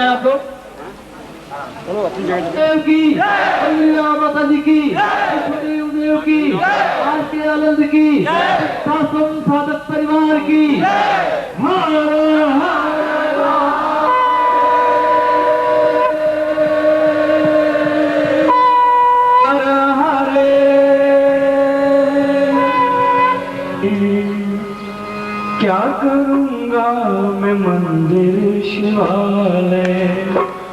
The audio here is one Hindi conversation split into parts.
आपको। चलो अपनी जगह देव की, माता जी की, देव की, आज के आनंद की, शासन साधक परिवार की। क्या करूँगा मैं मंदिर शिवालय,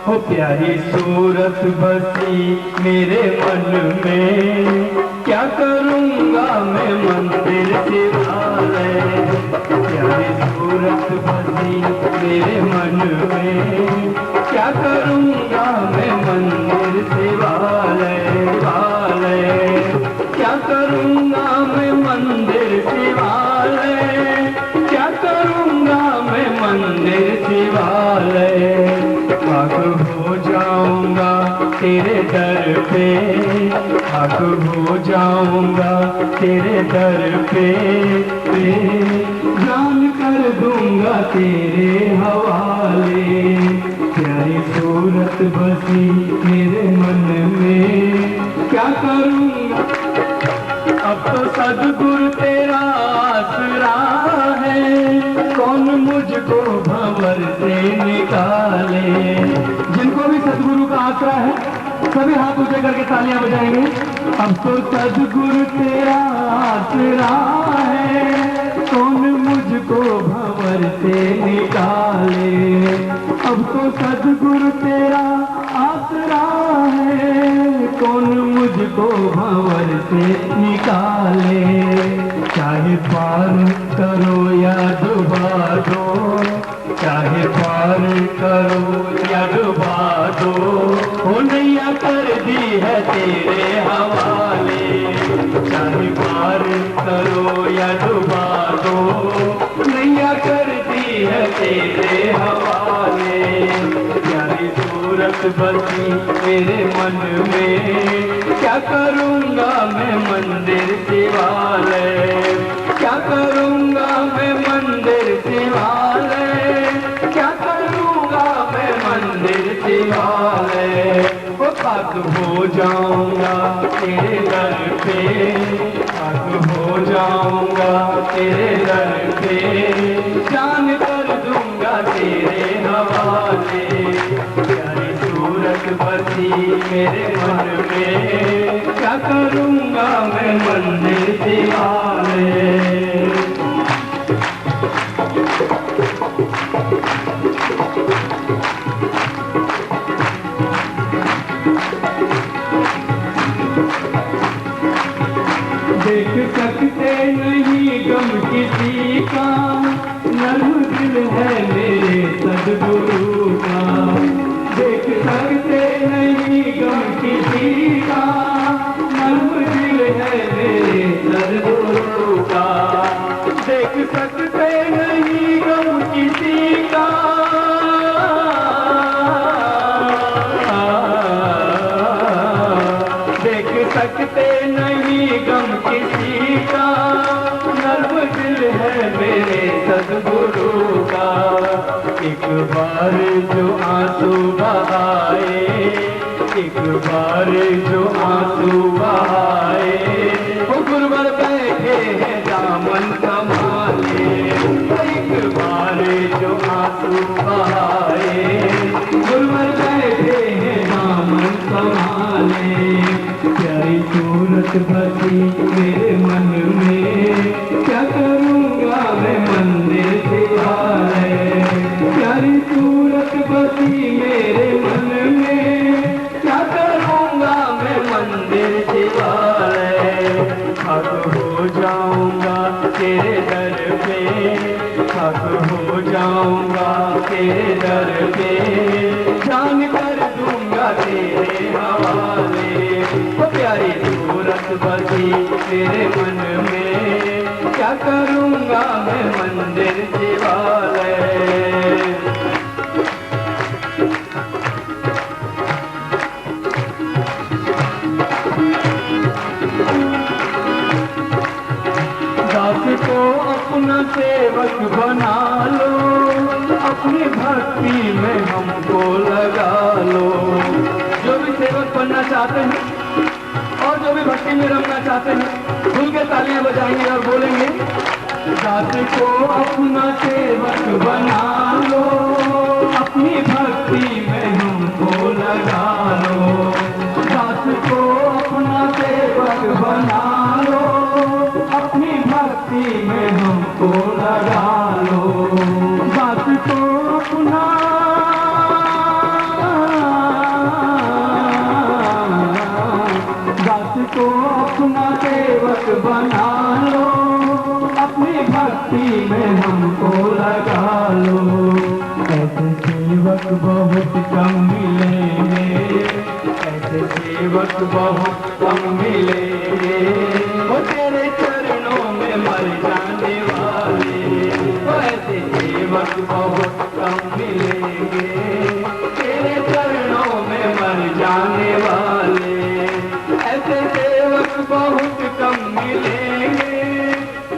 हो प्यारी सूरत बसी मेरे मन में। क्या करूँगा मैं मंदिर शिवालय, प्यारी सूरत बसी मेरे मन में। क्या करूँगा मैं मंदिर शिवालय, क्या करूँगा मैं मंदिर शिवालय, क्या करूँगा मैं मंदिर शिवालय। भाग हो जाऊँगा तेरे दर पे, भाग हो जाऊँगा तेरे दर पे, जान कर दूँगा तेरे हवाले। प्यारी सूरत बसी मेरे मन में। क्या करूँगा अब तो सद्गुरु तेरा आसरा है, कौन मुझको भंवर से निकाले। जिनको भी सद्गुरु का आसरा है सभी हाथ ऊंचे करके तालियां बजाएंगे। अब तो सद्गुरु तेरा आसरा है, कौन मुझको भंवर से निकाले। अब तो सद्गुरु तेरा आसरा है, कौन मुझको भंवर से निकाले। चाहे पार करो या डुबा दो, चाहे पार करो या डुबा दो, हो नैया कर दी है तेरे हवाले। चाहे पार करो या डुबा दो, नैया कर दी है तेरे हवाले। प्यारी सूरत बसी मेरे मन में। क्या करूँगा मैं मंदिर शिवालय, क्या करूँगा मैं मंदिर शिवालय, क्या करूँगा मैं मंदिर शिवालय। वो पाक हो जाऊँगा तेरे दर पे, पाक हो जाऊँगा तेरे दर पे, जान कर दूँगा तेरे हवाले। प्यारी सूरत बसी मेरे मन में। क्या करूँगा मैं मंदिर शिवालय। देख सकते नहीं गम किसी का, नर्म दिल है मेरे सद्गुरु का। देख सकते नहीं गम किसी का, नर्म दिल है मेरे सद्गुरु का। देख सकते नहीं गम किसी का, देख सकते नहीं गम किसी का, नर्म दिल है मेरे सद्गुरु का। एक बार जो आंसू बहाए, एक बार जो आंसू बहाए, वो गुरुवर बैठे हैं दामन संभाले। एक बार जो आंसू बहाए, गुरुवर बैठे हैं दामन संभाले। प्यारी सूरत बसी मेरे मन में। क्या करूँगा मैं मंदिर शिवालय, प्यारी सूरत बसी मेरे मन में। क्या करूँगा मैं मंदिर शिवालय। हक हो जाऊँगा तेरे दर पे, हक हो जाऊँगा तेरे दर पे, जान कर दूँगा तेरे हवाले। प्यारी सूरत बसी मेरे मन में। क्या करूँगा मैं मंदिर शिवालय। दास को अपना सेवक बना लो, अपनी भक्ति में हमको चाहते हैं और जो भी भक्ति में रमना चाहते हैं खुल के तालियां बजाएंगे और बोलेंगे, दास को अपना सेवक बना लो, अपनी भक्ति में हमको लगा लो। दास को अपना सेवक बना लो, अपनी भक्ति में हमको लगा लो। दास को अपना सेवक बना लो, अपनी भक्ति में हमको लगा लो। ऐसे सेवक बहुत कम मिलेंगे, ऐसे सेवक बहुत कम मिलेंगे, वो तेरे चरणों में मर जाने वाले। वो ऐसे सेवक बहुत कम मिलेंगे, तेरे चरणों में मर जाने वाले। ऐसे सेवक बहुत कम मिलेंगे,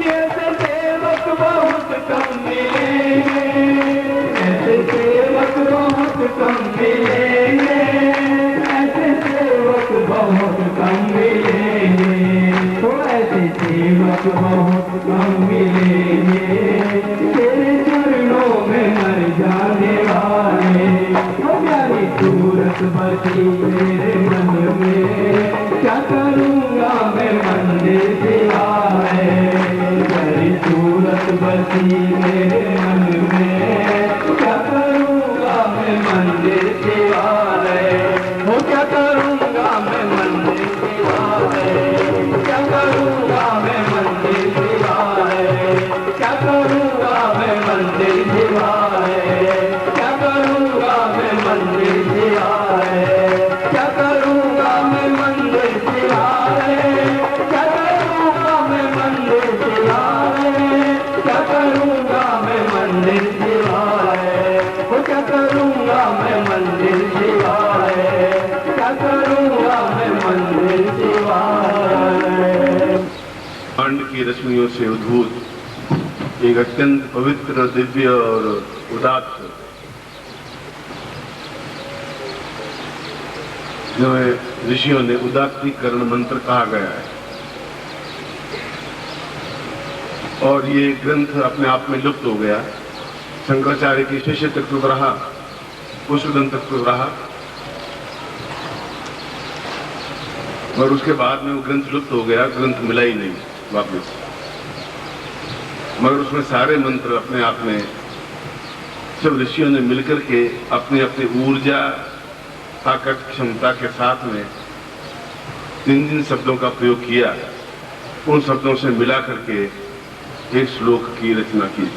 ऐसे सेवक बहुत कम मिलेंगे, ऐसे सेवक बहुत कम मिलेंगे, ऐसे सेवक बहुत कम मिलेंगे। तो ऐसे सेवक बहुत कम मिलेंगे, तेरे चरणों में मर जाने वाले। प्यारी सूरत बसी मेरे मन में, क्या करूँगा मैं मंदिर सिवाय। प्यारी सूरत बसी मेरे मन में, क्या करूँगा मैं मंदिर सिवाय। वो क्या करूँगा मैं मंदिर सिवाय, क्या करूँगा मैं मंदिर सिवाय, क्या करूँगा मैं मंदिर सिवाय, क्या करूँगा मैं मंदिर सिवाय, क्या करूँगा मैं मंदिर सिवाय, क्या करूँगा मैं मंदिर सिवाय, क्या करूँगा मैं मंदिर सिवाय। वो क्या करूँगा मैं मंदिर सिवाय, क्या करूँगा मैं मंदिर सिवाय। पांड की रश्मियों से उद्भूत एक अत्यंत पवित्र, दिव्य और उदात्त जो है ऋषियों ने उदात्तीकरण मंत्र कहा गया है। और ये ग्रंथ अपने आप में लुप्त हो गया। शंकराचार्य की शिष्य तक तो रहा, पुष्पदन तक तो रहा, और उसके बाद में वो ग्रंथ लुप्त हो गया, ग्रंथ मिला ही नहीं वापस। मगर उसमें सारे मंत्र अपने आप में सब ऋषियों ने मिलकर के अपनी अपनी ऊर्जा, ताकत, क्षमता के साथ में जिन शब्दों का प्रयोग किया, उन शब्दों से मिला करके एक श्लोक की रचना की।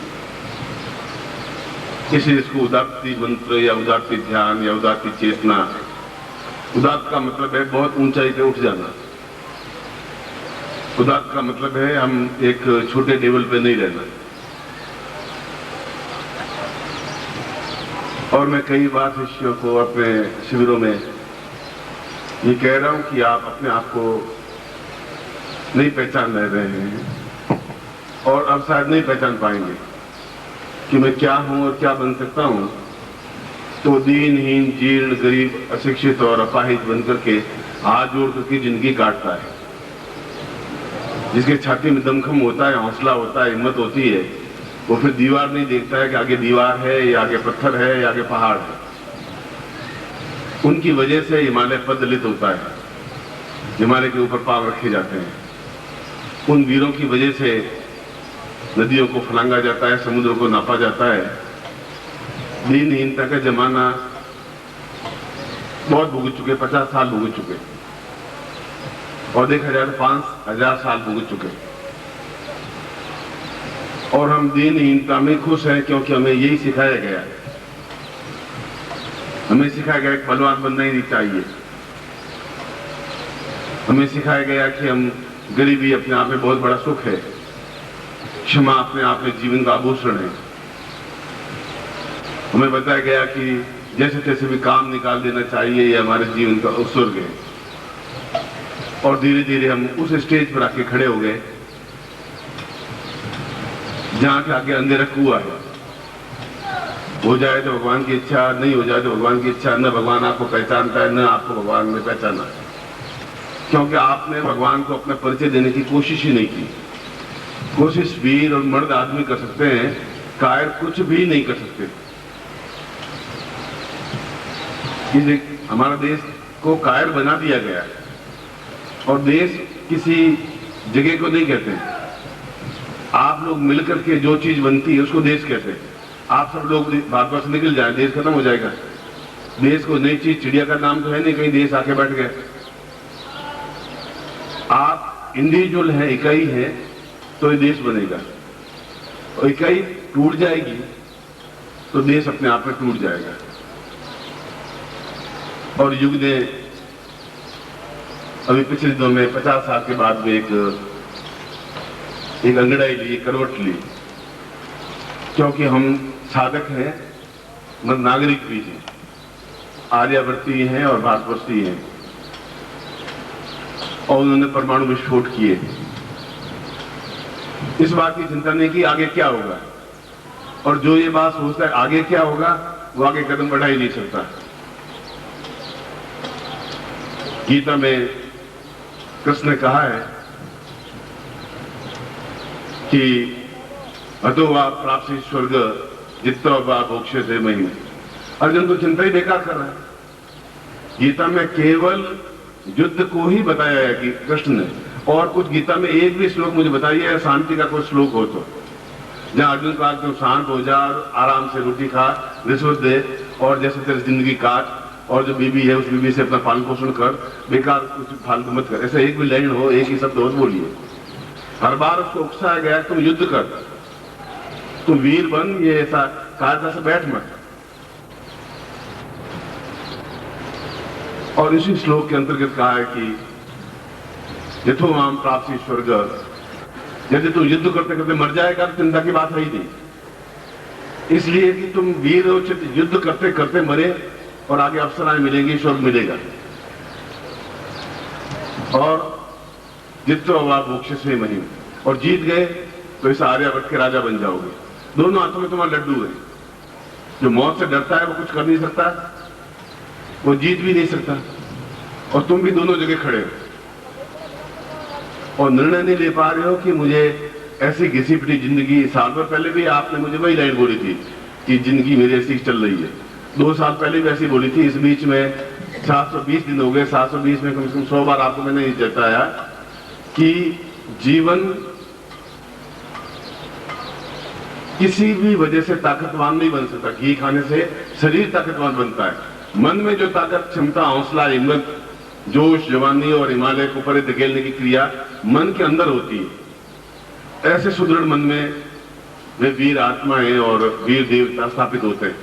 इसलिए इसको उदात्ती मंत्र या उदात्ती ध्यान या उदात्ती चेतना। उदात्त का मतलब है बहुत ऊंचाई पे उठ जाना। उदात्त का मतलब है हम एक छोटे लेवल पे नहीं रहना। और मैं कई बार शिष्यों को अपने शिविरों में ये कह रहा हूं कि आप अपने आप को नहीं पहचान रहे हैं और अब शायद नहीं पहचान पाएंगे कि मैं क्या हूं और क्या बन सकता हूं। तो दीनहीन, जीर्ण, गरीब, अशिक्षित और अपाहिज बनकर के हाथ जोड़ करके जिंदगी काटता है। जिसके छाती में दमखम होता है, हौसला होता है, हिम्मत होती है, वो फिर दीवार नहीं देखता है कि आगे दीवार है या आगे पत्थर है या आगे पहाड़ है। उनकी वजह से हिमालय पदलित होता है, हिमालय के ऊपर पांव रखे जाते हैं। उन वीरों की वजह से नदियों को फलांगा जाता है, समुद्र को नापा जाता है। दीनहीनता का जमाना बहुत भुगत चुके, 50 साल भुगत चुके, और देखा जाए तो 5000 साल भुगत चुके। और हम दीनहीनता में खुश हैं क्योंकि हमें यही सिखाया गया है। हमें सिखाया गया कि बलवान बनना ही नहीं चाहिए। हमें सिखाया गया कि हम गरीबी अपने आप में बहुत बड़ा सुख है, क्षमा अपने आप में जीवन का आभूषण है। हमें बताया गया कि जैसे तैसे भी काम निकाल देना चाहिए, ये हमारे जीवन का उत्सर्ग है। और धीरे धीरे हम उस स्टेज पर आके खड़े हो गए जहां के आगे अंधेरा कुआं है। हो जाए तो भगवान की इच्छा, नहीं हो जाए तो भगवान की इच्छा। न भगवान आपको पहचानता है, न आपको भगवान ने पहचाना है। क्योंकि आपने भगवान को अपना परिचय देने की कोशिश ही नहीं की। कोशिश वीर और मर्द आदमी कर सकते हैं, कायर कुछ भी नहीं कर सकते। हमारा देश को कायर बना दिया गया है और देश किसी जगह को नहीं कहते। आप लोग मिलकर के जो चीज बनती है उसको देश कहते हैं। आप सब लोग भारतवर्ष से निकल जाए, देश खत्म हो जाएगा। देश को नई चीज, चिड़िया का नाम तो है नहीं, कहीं देश आके बैठ गए। आप इंडिविजुअल है, इकाई है, तो ये देश बनेगा। और इकाई टूट जाएगी तो देश अपने आप में टूट जाएगा। और युग ने अभी पिछले दिनों में 50 साल के बाद में एक अंगड़ाई ली, करवट ली, क्योंकि हम साधक हैं, मतलब नागरिक भी हैं, आर्यावर्ती हैं और भारतवर्ती हैं, और उन्होंने परमाणु विस्फोट किए। इस बात की चिंता नहीं कि आगे क्या होगा, और जो ये बात सोचता है आगे क्या होगा, वो आगे कदम बढ़ा ही नहीं सकता। गीता में कृष्ण ने कहा है कि अतो वा प्राप्ति स्वर्ग जित्तो वा मोक्षते महि। अर्जुन तो चिंता ही बेकार कर रहा है। गीता में केवल युद्ध को ही बताया है कि कृष्ण ने, और कुछ गीता में एक भी श्लोक मुझे बताइए शांति का कोई श्लोक हो तो, जहां अर्जुन कहा तुम शांत हो जा, आराम से रोटी खा, रिश्वत दे, और जैसे तेरी जिंदगी काट, और जो बीबी है उस बीबी से अपना पालन पोषण कर, बेकार कुछ फालतू मत कर। ऐसा एक भी लाइन हो, एक ही शब्द हो बोलिए। हर बार उसको उकसाया गया तुम युद्ध कर, तुम वीर बन, ये ऐसा कायदा से बैठ मत। और इसी श्लोक के अंतर्गत कहा है कि यथो माम प्राप्ति स्वर्ग, यदि तुम युद्ध करते करते मर जाएगा तो चिंता की बात है ही नहीं। इसलिए कि तुम वीर उचित युद्ध करते करते मरे, और आगे अप्सराएं मिलेंगी, स्वर्ग मिलेगा। और जितो वा मोक्ष से महिम, और जीत गए तो इस आर्यावर्त के राजा बन जाओगे। दोनों हाथों में तुम्हारा लड्डू है। जो मौत से डरता है वो कुछ कर नहीं सकता, वो जीत भी नहीं सकता, और तुम भी दोनों जगह खड़े हो और निर्णय नहीं ले पा रहे हो कि मुझे ऐसी घिसी पिटी जिंदगी। साल भर पहले भी आपने मुझे वही लाइन बोली थी कि जिंदगी मेरी ऐसी चल रही है। 2 साल पहले भी ऐसी बोली थी। इस बीच में 720 दिन हो गए, 720 में कम से कम 100 बार आपको मैंने ये जताया कि जीवन किसी भी वजह से ताकतवान नहीं बन सकता। घी खाने से शरीर ताकतवान बनता है। मन में जो ताकत, क्षमता, हौसला, हिम्मत, जोश, जवानी और हिमालय को परे धकेलने की क्रिया मन के अंदर होती है। ऐसे सुदृढ़ मन में वे वीर आत्माएं और वीर देवता स्थापित होते हैं।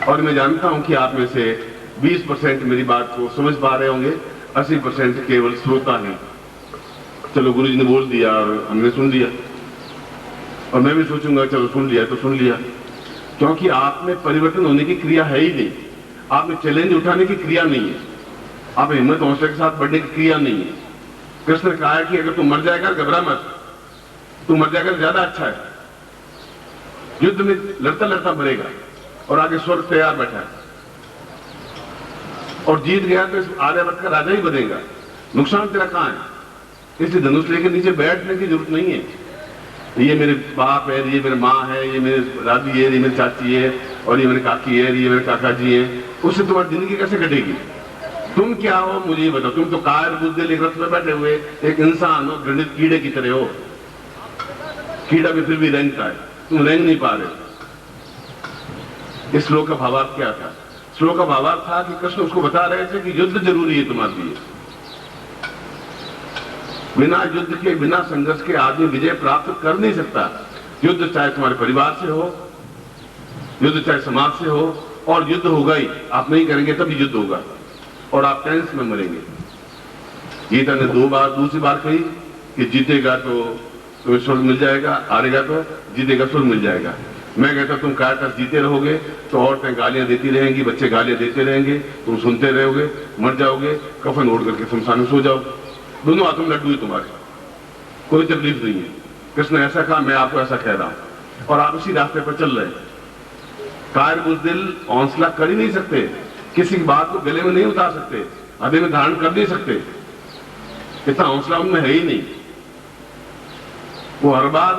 और मैं जानता हूं कि आप में से 20% मेरी बात को समझ पा रहे होंगे, 80% केवल श्रोता हैं। चलो गुरु जी ने बोल दिया और हमने सुन लिया, और मैं भी सोचूंगा चलो सुन लिया तो सुन लिया, क्योंकि आप में परिवर्तन होने की क्रिया है ही नहीं। आप में चैलेंज उठाने की क्रिया नहीं है, आप हिम्मत हौसले के साथ बढ़ने की क्रिया नहीं है। कृष्ण ने कहा है कि अगर तुम मर जाएगा घबरा मत, तू मर जाएगा तो ज्यादा अच्छा है। युद्ध में लड़ता लड़ता मरेगा, और आगे स्वर्ग तैयार बैठा है, और जीत गया तो इस आर्यावर्त का राजा ही बनेगा। नुकसान तेरा कहां है? इसलिए धनुष लेकर नीचे बैठने की जरूरत नहीं है। ये मेरे बाप है, ये मेरे माँ है, ये मेरे दादी है, ये मेरी चाची है, और ये मेरे काकी है, ये मेरे काका जी है। उससे तुम्हारी जिंदगी कैसे कटेगी? तुम क्या हो मुझे ये बताओ। तुम तो कायर बुद्धि एक रथ में बैठे हुए एक इंसान हो, घृणित कीड़े की तरह हो। कीड़ा भी फिर भी रेंगता है, तुम रेंग नहीं पा रहे। इस श्लोक का भावार्थ क्या था? श्लोक का भावार्थ था कि कृष्ण उसको बता रहे थे कि युद्ध जरूरी है तुम्हारे लिए। बिना युद्ध के, बिना संघर्ष के आदमी विजय प्राप्त कर नहीं सकता। युद्ध चाहे तुम्हारे परिवार से हो, युद्ध चाहे समाज से हो, और युद्ध होगा ही। आप नहीं करेंगे तभी युद्ध होगा, और आप टेंस में मरेंगे। गीता ने 2 बार, दूसरी बार कही कि जीतेगा तो तुम्हें स्वर्ग मिल जाएगा, हारेगा तो जीतेगा स्वर्ग मिल जाएगा। मैं कहता तुम कायरता जीते रहोगे तो औरतें गालियां देती रहेंगी, बच्चे गालियां देते रहेंगे, तुम सुनते रहोगे, मर जाओगे, कफन ओढ़ करके शमशान में सो जाओ। दोनों हाथों में लड्डू है तुम्हारे, कोई तकलीफ नहीं है। कृष्ण ऐसा कहा, मैं आपको ऐसा कह रहा हूं, और आप इसी रास्ते पर चल रहे हैं। कायर बुज़दिल हौसला कर ही नहीं सकते, किसी की बात को गले में नहीं उतार सकते। आधे में धारण कर नहीं सकते, इतना हौसला उनमें है ही नहीं। वो हर बार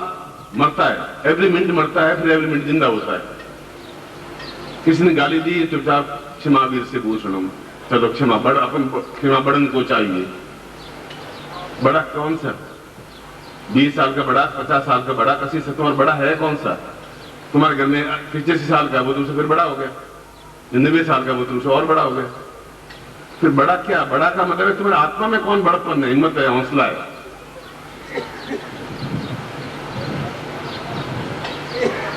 मरता है, एवरी मिनट मरता है, फिर एवरी मिनट जिंदा होता है। किसी ने गाली दी, चुपचाप क्षमा वीर से भूषणम, चलो क्षमा बड़ा, अपन क्षमा बड़न को चाहिए। बड़ा कौन सा? 20 साल का बड़ा, 50 साल का बड़ा, कसी से तुम्हारा बड़ा है कौन सा? तुम्हारे घर में 85 साल का वो तुमसे फिर बड़ा हो गया, 90 साल का वो तुमसे और बड़ा हो गया। फिर बड़ा क्या? बड़ा का मतलब है तुम्हारे आत्मा में कौन बड़पन है, हिम्मत है, हौसला है।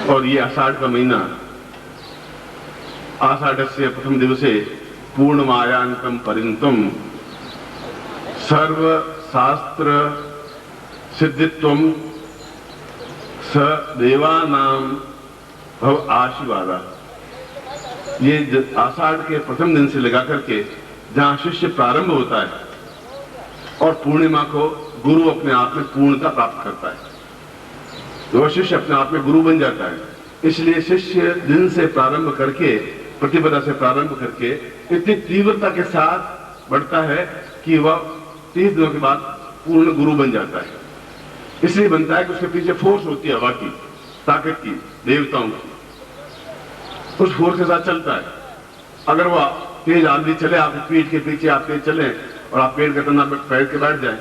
और ये आषाढ़ का महीना, आषाढ़स्य प्रथम दिवसे पूर्णमायांतम परिंतम सर्व शास्त्र सिद्धित्वम स देवानाम भव आशीर्वादा। ये आषाढ़ के प्रथम दिन से लगा करके जहां शिष्य प्रारंभ होता है और पूर्णिमा को गुरु अपने आप में पूर्णता प्राप्त करता है, वह शिष्य अपने आप में गुरु बन जाता है। इसलिए शिष्य दिन से प्रारंभ करके, प्रतिपदा से प्रारंभ करके इतनी तीव्रता के साथ बढ़ता है कि वह 30 दिनों के बाद पूर्ण गुरु बन जाता है। इसलिए बनता है कि उसके पीछे फोर्स होती है, हवा की, ताकत की, देवताओं की, उस फोर्स के साथ चलता है। अगर वह तेज आंधी चले, आपके पीठ के पीछे आप तेज चले और आप पेड़ का तना पैर के बैठ जाए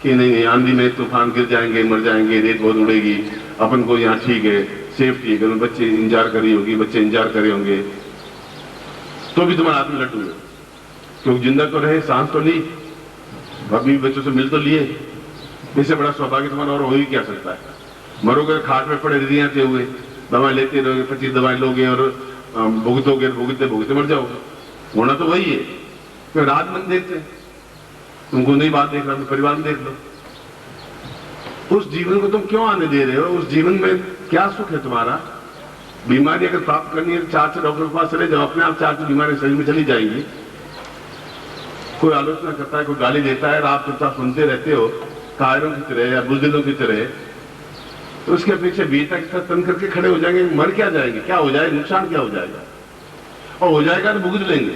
कि नहीं आंधी में तूफान गिर जाएंगे, मर जाएंगे, रेत बहुत उड़ेगी, अपन को यहाँ ठीक है, सेफ्टी है, घर बच्चे इंतजार करी होगी, बच्चे इंतजार करे होंगे, तो भी तुम्हारे हाथ में लड्डू है, क्योंकि जिंदा तो रहे, सांस तो ली, अभी बच्चों से मिल तो लिए। इससे बड़ा सौभाग्य तुम्हारा और हो ही क्या सकता है? मरोगे खाट में पड़े रियाते हुए, दवाएं लेते रहोगे, 25 दवाएं लोगे और भुगतोगे, भुगते भुगते मर जाओगे। होना तो वही है। फिर रात मन देखते, तुमको नहीं बात देख रहा तो परिवार में देख लो। उस जीवन को तुम क्यों आने दे रहे हो? उस जीवन में क्या सुख है तुम्हारा? बीमारी अगर प्राप्त करनी है 4 डॉक्टर के पास चले जाओ, अपने आप 4 बीमारी शरीर में चली जाएंगी। कोई आलोचना करता है, कोई गाली देता है, आप चुपचाप सुनते रहते हो कायरों की तरह या बुजदिलों की तरह, तो उसके अपेक्षा बीता के साथ तन करके खड़े हो जाएंगे। मर क्या जाएंगे? क्या हो जाएगा? नुकसान क्या हो जाएगा? और हो जाएगा तो भुगत लेंगे।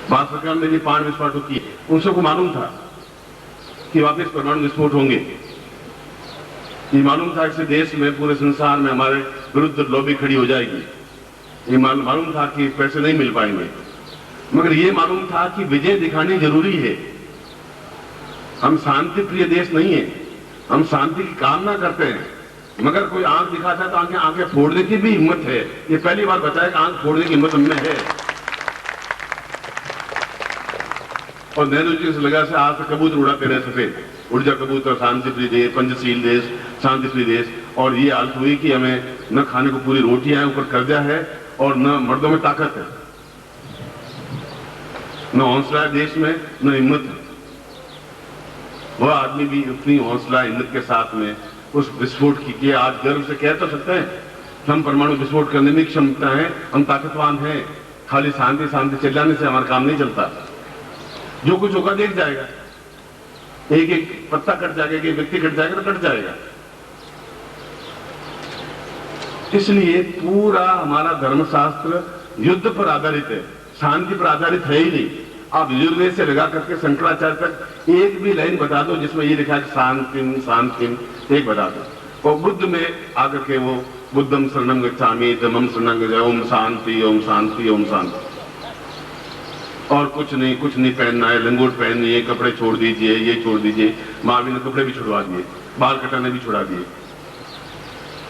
भारत सरकार ने ये 5 विस्फोट किए, उन सबको मालूम था कि वापस परमाणु विस्फोट होंगे। ये मालूम था कि देश में, पूरे संसार में हमारे विरुद्ध लॉबी खड़ी हो जाएगी। ये मालूम था कि पैसे नहीं मिल पाएंगे, मगर ये मालूम था कि विजय दिखानी जरूरी है। हम शांति प्रिय देश नहीं है, हम शांति की कामना करते हैं, मगर कोई आंख दिखाता है तो आंखें फोड़ने की भी हिम्मत है। ये पहली बार बताया कि आंख फोड़ने की हिम्मत हमने है। और नेहरू जी से लगा से आज तक कबूतर उड़ाते रहे सफेद, उड़ जा कबूतर, शांति प्रिय देश, पंचशील देश, शांति प्रिय देश। और ये हालत हुई कि हमें न खाने को पूरी रोटियां है, ऊपर कर्जा है और न मर्दों में ताकत है, न हौसला है देश में, न हिम्मत है। वह आदमी भी उतनी हौसला हिम्मत के साथ में उस विस्फोट की किया। आज गर्व से कह तो सकते हैं हम परमाणु विस्फोट करने में क्षमता है, हम ताकतवान हैं। खाली शांति शांति चिल्लाने से हमारा काम नहीं चलता। जो कुछ होगा देख जाएगा, एक एक पत्ता कट जाएगा, एक व्यक्ति कट जाएगा तो कट जाएगा। इसलिए पूरा हमारा धर्मशास्त्र युद्ध पर आधारित है, शांति पर आधारित है ही नहीं। आप यजुर्वेद से लगा करके शंकराचार्य तक एक भी लाइन बता दो जिसमें ये लिखा है शांतिम शांतिम, एक बता दो। और बुद्ध में आकर के वो बुद्धम शरणम गच्छामि, धम्मम शरणम गच्छामि, ओम शांति ओम शांति ओम शांति। और कुछ नहीं पहनना है, लंगोट पहननी है, कपड़े छोड़ दीजिए, ये छोड़ दीजिए। महावीर ने कपड़े भी छुड़वा दिए, बाल कटाने भी छुड़ा दिए।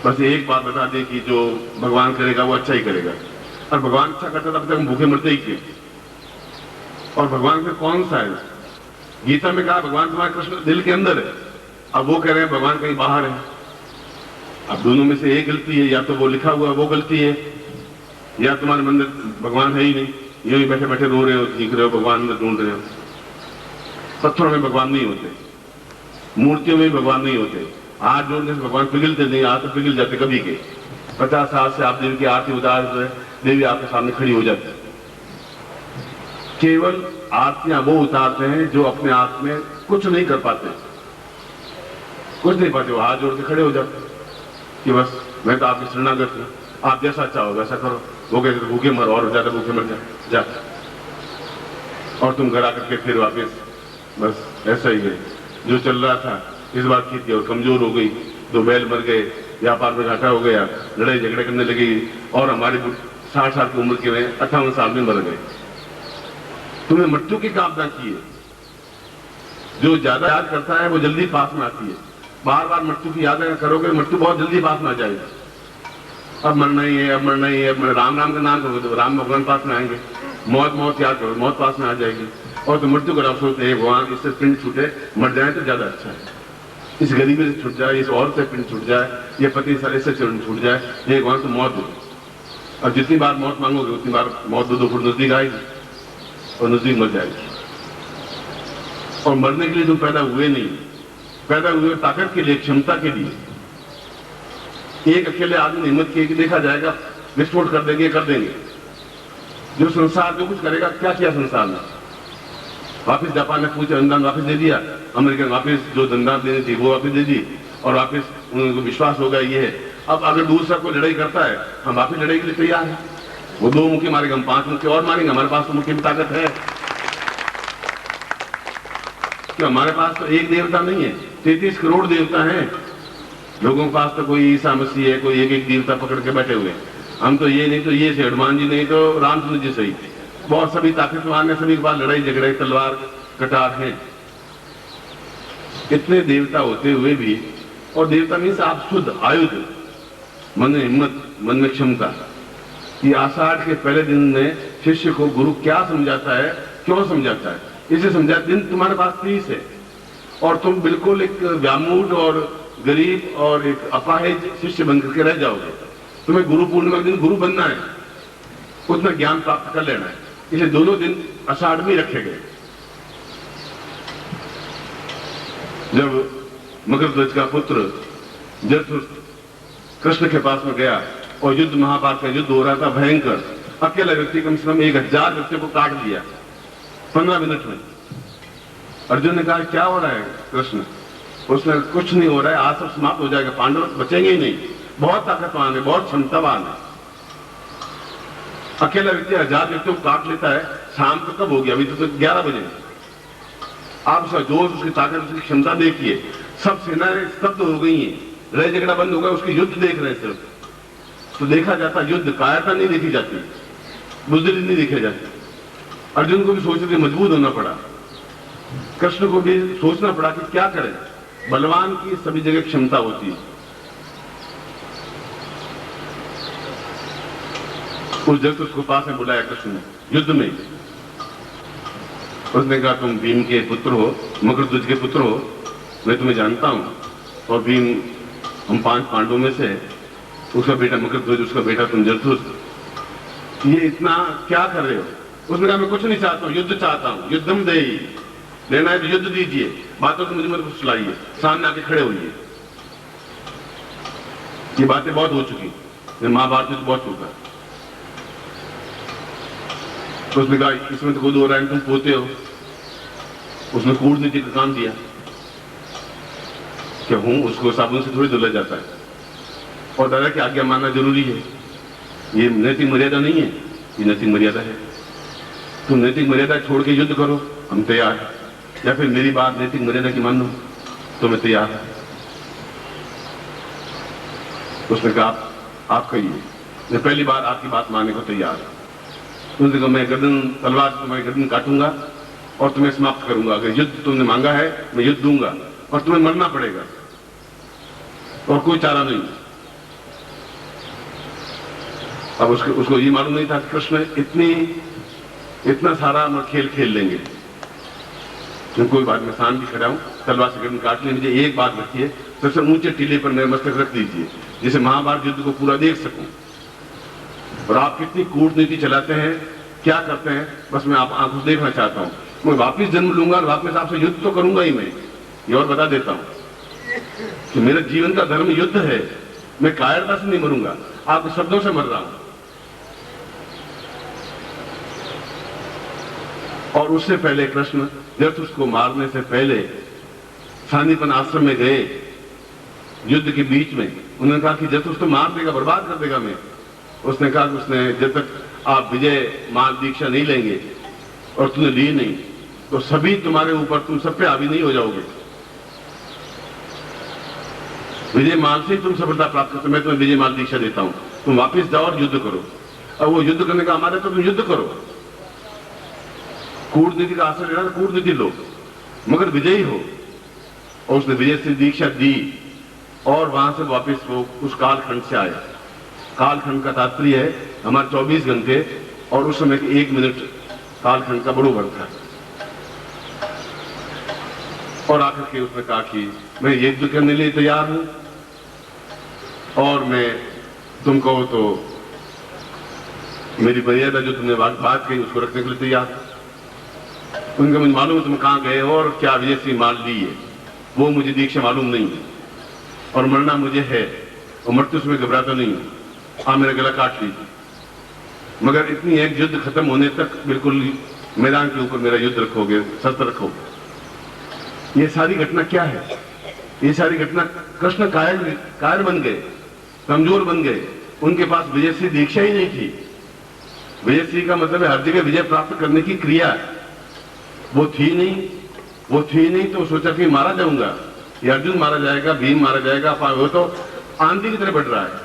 बस एक बात बता दें कि जो भगवान करेगा वो अच्छा ही करेगा, और भगवान अच्छा करता तब तक हम भूखे मरते ही क्यों? और भगवान में कौन सा है? गीता में कहा भगवान तुम्हारे कृष्ण दिल के अंदर है, अब वो कह रहे हैं भगवान कहीं बाहर है। अब दोनों में से एक गलती है, या तो वो लिखा हुआ वो गलती है, या तुम्हारे मन में भगवान है ही नहीं, ये भी बैठे बैठे रो रहे हो, सीख रहे हो, भगवान में ढूंढ रहे हो। पत्थरों में भगवान नहीं होते, मूर्तियों में भी भगवान नहीं होते। हाथ जोड़ने से भगवान पिघलते नहीं, हाथ तो पिघल जाते कभी के। 50 साल से आप देवी की आरती उतार रहे, देवी आपके सामने खड़ी हो जाती। केवल आरतियां वो उतारते हैं जो अपने आप में कुछ नहीं कर पाते, कुछ नहीं पाते, वो हाथ जोड़ के खड़े हो जाते कि बस मैं तो आपकी शरणागत हूं, आप जैसा चाहो वैसा करो। वो कहते भूखे मरो और ज्यादा भूखे मर जा। और तुम घर आकर के फिर वापस बस ऐसा ही है। जो चल रहा था इस बार खेती और कमजोर हो गई, 2 बैल मर गए, व्यापार में घाटा हो गया, लड़ाई झगड़े करने लगी और हमारे 60 साल की उम्र के में 58 साल में मर गए। तुम्हें मृत्यु की कामना की है। जो ज्यादा याद करता है वो जल्दी पास में आती है। बार बार मृत्यु की याद करोगे मृत्यु बहुत जल्दी पास में आ जाएगी। अब मरना ही है, अब मरना ही है, अब राम राम का नाम करोगे तो राम भगवान पास में आएंगे। मौत मौत याद करो, मौत पास में आ जाएगी। और तो मृत्यु का अफसोस है भगवान इससे पिंड छूटे, मर जाए तो ज्यादा अच्छा है। इस गरीबी से छूट जाए, इस औरत से पिंड छूट जाए, ये पति सारे से छूट जाए, ये भगवान तो मौत दो। और जितनी बार मौत मांगोगे उतनी बार मौत 2 फुट नजदीक आएगी और नजदीक मर जाएगी। और मरने के लिए तुम पैदा हुए नहीं, पैदा हुए ताकत के लिए, क्षमता के लिए। एक अकेले आदमी ने हिम्मत की कि देखा जाएगा, विस्फोट कर देंगे, कर देंगे। जो संसार जो कुछ करेगा, क्या किया संसार ने? वापिस जापान ने पूछा, अनुदान वापस दे दिया, अमेरिका ने वापस जो अनुदान देनी थी वो वापस दे दी, और वापस उनको विश्वास हो गया ये है। अब अगर दूसरा कोई लड़ाई करता है, हम वापस लड़ाई के लिए तैयार हैं। वो 2 मुक्के मारेंगे, हम 5 मुक्के और मारेंगे, हमारे पास तो मुक्के की ताकत है। कि हमारे पास तो एक देवता नहीं है, 33 करोड़ देवता हैं। लोगों के पास तो कोई ईसा मसीह है, कोई एक देवता पकड़ के बैठे हुए। हम तो ये नहीं तो ये से हनुमान जी, नहीं तो रामचंद्र जी सही, बहुत सभी ताकतवान है, सभी के पास लड़ाई झगड़े तलवार कटार हैं। इतने देवता होते हुए भी, और देवता मीन्स आप शुद्ध आयुध, मन में हिम्मत, मन में क्षमता। ये आषाढ़ के पहले दिन में शिष्य को गुरु क्या समझाता है, क्यों समझाता है? इसे समझा, दिन तुम्हारे पास 30 है और तुम बिल्कुल एक व्यामूढ़ और गरीब और एक अपाहिज शिष्य बनकर के रह जाओगे। तुम्हें गुरु पूर्णिमा के दिन गुरु बनना है, उतना ज्ञान प्राप्त कर लेना है। इसलिए दोनों दिन आषाढ़ में रखे गए। जब मगरध्वज का पुत्र जरथुस्त कृष्ण के पास में गया और युद्ध, महाभारत का युद्ध हो रहा था भयंकर, अकेला व्यक्ति कम से कम 1000 व्यक्तियों को काट दिया 15 मिनट में। अर्जुन ने कहा क्या हो रहा है कृष्ण? उसने कुछ नहीं हो रहा है, आज सब समाप्त हो जाएगा, पांडव बचेंगे ही नहीं, बहुत ताकतवान है, बहुत क्षमतावान है। अकेला व्यक्ति 1000 व्यक्तियों को काट लेता है। शाम को कब हो गया? अभी तो 11 बजे। आप उसका जोश, उसकी ताकत, उसकी क्षमता देखिए। सब सेनाएं स्तब्ध हो गई हैं, लड़ाई झगड़ा बंद हो गया, उसके युद्ध देख रहे हैं सिर्फ। तो देखा जाता युद्ध, कायरता नहीं देखी जाती, बुजदिली नहीं देखी जाती। अर्जुन को भी सोचने के मजबूत होना पड़ा, कृष्ण को भी सोचना पड़ा कि क्या करें। बलवान की सभी जगह क्षमता होती है। उस जगत उसको पास में बुलाया कृष्ण ने युद्ध में। उसने कहा तुम भीम के पुत्र हो, मगरध्वज के पुत्र हो, मैं तुम्हें जानता हूं। और भीम, हम 5 पांडवों में से, उसका बेटा मगरध्वज, उसका बेटा तुम जरथुस्त, ये इतना क्या कर रहे हो? उसने कहा मैं कुछ नहीं चाहता हूं, युद्ध चाहता हूं। युद्धम देहि, लेना है तो युद्ध दीजिए, बातों को मुझे मत फुसलाइए, सामने आके खड़े होइए। ये बातें बहुत हो चुकी, महाभारत में तो बहुत चुका। तो उसने कहा इसमें तो खुद हो रहा है, तुम पोते हो। उसने कूटनीति का काम दिया कि हूं, उसको साबुन से थोड़ी धुला जाता है, और दादा की आज्ञा मानना जरूरी है। ये नैतिक मर्यादा नहीं है, ये नैतिक मर्यादा है। तुम नैतिक मर्यादा छोड़ के युद्ध करो, हम तैयार हैं, या फिर मेरी बात नैतिक मर्यादा की मान लो तो मैं तैयार है। उसने कहा आप कहिए, मैं पहली बार आपकी बात मानने को तैयार हूं। उसने कहा मैं गर्दन, तलवार से तुम्हारी गर्दन काटूंगा और तुम्हें समाप्त करूंगा। अगर युद्ध तुमने मांगा है मैं युद्ध दूंगा, और तुम्हें मरना पड़ेगा, और कोई चारा नहीं। अब उसको ये मालूम नहीं था कि कृष्ण इतना सारा खेल खेल लेंगे। कोई बात, मैं शांत भी खड़ा हूं, तलवार से गर्दन काट ली। मुझे एक बात रखिए, सबसे ऊंचे टीले पर मेरा मस्तक रख दीजिए, जिसे महाभारत युद्ध को पूरा देख सकूं। और आप कितनी कूटनीति चलाते हैं, क्या करते हैं, बस मैं आप आंखों से देखना चाहता हूं। मैं वापिस जन्म लूंगा और वापिस आपसे युद्ध तो करूंगा ही। मैं ये और बता देता हूं कि मेरा जीवन का धर्म युद्ध है। मैं कायरता से नहीं मरूंगा, आपके शब्दों से मर रहा हूं। और उससे पहले कृष्ण जरथुस्त को मारने से पहले शांतिवन आश्रम में गए, युद्ध के बीच में। उन्होंने कहा कि जरथुस्त तो मार देगा, बर्बाद कर देगा मैं। उसने कहा कि उसने जब तक आप विजय मान दीक्षा नहीं लेंगे और तुमने ली नहीं, तो सभी तुम्हारे ऊपर, तुम सब पे हावी नहीं हो जाओगे। विजय माल से तुम सफलता प्राप्त करते, मैं तुम्हें विजय माल दीक्षा देता हूं, तुम वापस जाओ और युद्ध करो। अब वो युद्ध करने का हमारा, तो तुम युद्ध करो। कूटनीति का आश्रय लेना, कूटनीति लो, मगर विजयी हो। और उसने विजय से दीक्षा दी और वहां से वापस वो उस कालखंड से आया। कालखंड का तात्पर्य है हमारे 24 घंटे, और उस समय के 1 मिनट कालखंड का बरोबर था। और आकर के उसने कहा कि मैं युद्ध करने लिए तैयार हूं, और मैं तुम कहो तो मेरी मर्यादा जो तुमने बात कही उसको रखने के लिए तैयार हूं। उनका मुझे मालूम है तुम कहां गए हो और क्या विजय से माल ली है, वो मुझे दीक्षा मालूम नहीं है, और मरना मुझे है, और मरते उसमें घबराता नहीं हूं। हाँ, मेरा गला काट लीजिए, मगर इतनी एक युद्ध खत्म होने तक बिल्कुल मैदान के ऊपर मेरा युद्ध रखोगे, शस्त्र रखोगे। ये सारी घटना क्या है? ये सारी घटना कृष्ण कायर बन गए, कमजोर बन गए, उनके पास विजय से दीक्षा ही नहीं थी। विजय सिंह का मतलब है हर जगह विजय प्राप्त करने की क्रिया, वो थी नहीं तो सोचा कि मारा जाऊंगा, ये अर्जुन मारा जाएगा, भीम मारा जाएगा, वो तो आंधी की तरह बढ़ रहा है।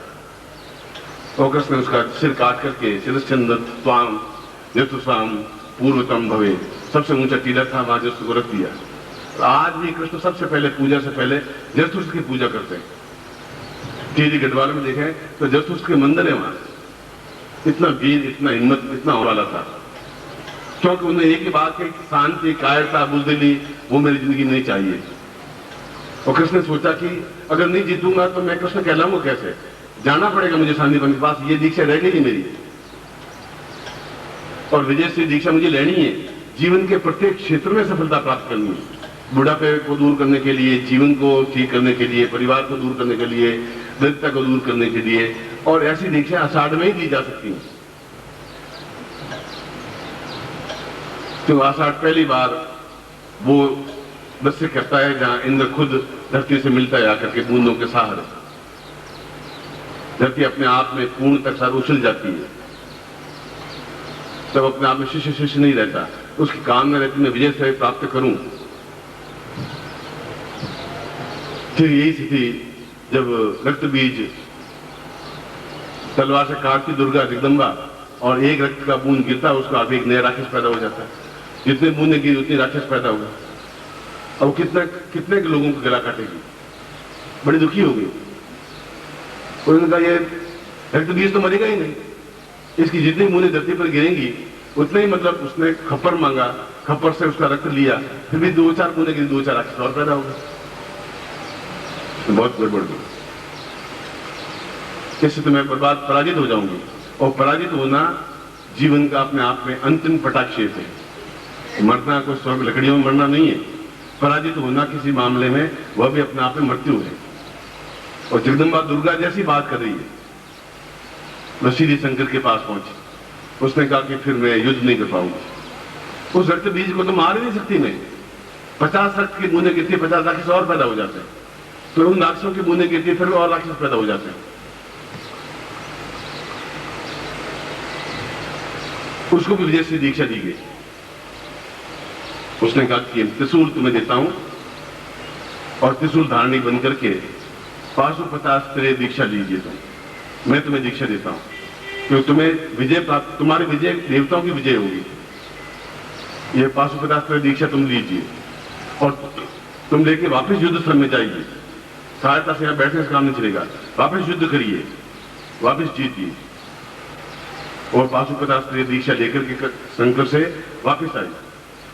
तो कृष्ण ने उसका सिर काट करके शिरश्चंद त्वाम जतुस्वाम पूर्वतम भवे, सबसे ऊंचा टीला था, वहां जस्तु को रख दिया। आज भी कृष्ण सबसे पहले पूजा से पहले जस्तुष की पूजा करते हैं। टीरी गढ़वाल में देखें तो जस्तुष के मंदिर है वहां। इतना वीर, इतना हिम्मत, इतना वाला था, क्योंकि उन्हें एक ही बात है, शांति, कायरता, बुजदिली, वो मेरी जिंदगी में नहीं चाहिए। और कृष्ण ने सोचा कि अगर नहीं जीतूंगा तो मैं कृष्ण कहलाऊंगा कैसे, जाना पड़ेगा मुझे शांतिवन के पास, ये दीक्षा रह गई मेरी, और विजय से दीक्षा मुझे लेनी है। जीवन के प्रत्येक क्षेत्र में सफलता प्राप्त करनी है, बुढ़ापे को दूर करने के लिए, जीवन को ठीक करने के लिए, परिवार को दूर करने के लिए, दरिद्रता को दूर करने के लिए, और ऐसी दीक्षा आषाढ़ में ही दी जा सकती है। तो आषाढ़ पहली बार वो दृश्य करता है जहां इंद्र खुद धरती से मिलता है आकर के बूंदों के सहारे। धरती अपने आप में पूर्ण तक सार उछल जाती है, तब अपने आप में शिष्य नहीं रहता, उसकी कामना रहती मैं विजय से प्राप्त करूं। फिर यही स्थिति जब रक्त बीज तलवार से काटती दुर्गा जगदम्बा, और एक रक्त का बूंद गिरता है, उसका अभी एक नया राक्षस पैदा हो जाता है। जितने बूंदें गिरी उतनी राक्षस पैदा होगा। अब कितने के लोगों को गला काटेगी, बड़ी दुखी होगी। उन्होंने कहा ये रक्त बीज तो मरेगा ही नहीं, इसकी जितनी बूंदें धरती पर गिरेंगी उतने ही, मतलब उसने खप्पर मांगा, खप्पर से उसका रक्त लिया, फिर भी 2-4 बूंदें गिरी, 2-4 राक्षस और पैदा होगा। बहुत गड़बड़ गई, इससे तो मैं पराजित हो जाऊंगी। और पराजित होना जीवन का अपने आप में अंतिम पटाक्षेप है। मरना कोई स्वर्ग लकड़ियों में मरना नहीं है, पराजित होना किसी मामले में वह भी अपने आप में मृत्यु है। और जगदम्बा दुर्गा जैसी बात कर रही है, वह सीधी शंकर के पास पहुंची। उसने कहा कि फिर मैं युद्ध नहीं कर पाऊंगी, उस रक्त बीज को तो मार ही नहीं सकती मैं। 50 रक्त की बूंदें गिरती, 50 राक्षस और पैदा हो जाते हैं, फिर उन राक्षसों की बूंदें गिरती, फिर और राक्षस पैदा हो जाते हैं। उसको भी विजय से दीक्षा दी गई। उसने कहा कि त्रिशूल तुम्हें देता हूं, और त्रिशूल धारणी बन करके 550 दीक्षा लीजिए तुम, मैं तुम्हें दीक्षा देता हूं, क्योंकि तुम्हें विजय प्राप्त, तुम्हारी विजय देवताओं की विजय होगी। ये 550 दीक्षा तुम लीजिए, और तुम लेके वापस युद्ध स्थल में जाइए। सहायता से यहां बैठने से काम नहीं चलेगा, वापस युद्ध करिए, वापस जीतिए। और 550 दीक्षा लेकर के शंकर से वापस आई,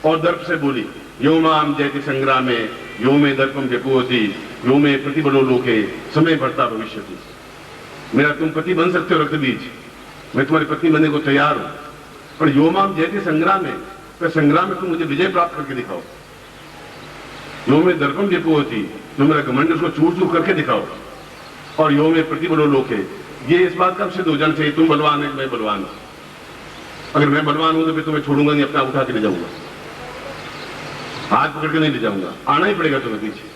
और दर्प से बोली, यो माम जयति संग्रामे यो में दर्पम व्यपोति यो में प्रतिबलो लोके समय बढ़ता भविष्यति। मेरा तुम पति बन सकते हो रक्त बीज, मैं तुम्हारी पत्नी बनने को तैयार हूं, पर यो माम जयति संग्राम में, तो संग्राम में तुम मुझे विजय प्राप्त करके दिखाओ। यो में दर्पम व्यपोति, जो मेरा घमंड उसको चूर चूर करके दिखाओ। और यो में प्रतिबलो लोके, ये इस बात का सिद्ध हो जाना चाहिए तुम बलवान है, मैं बलवान हूं। अगर मैं बलवान हूं तो फिर तुम्हें छोड़ूंगा नहीं, अपना उठा के ले जाऊंगा, हाथ पकड़ के नहीं ले जाऊंगा, आना ही पड़ेगा तुम्हें पीछे।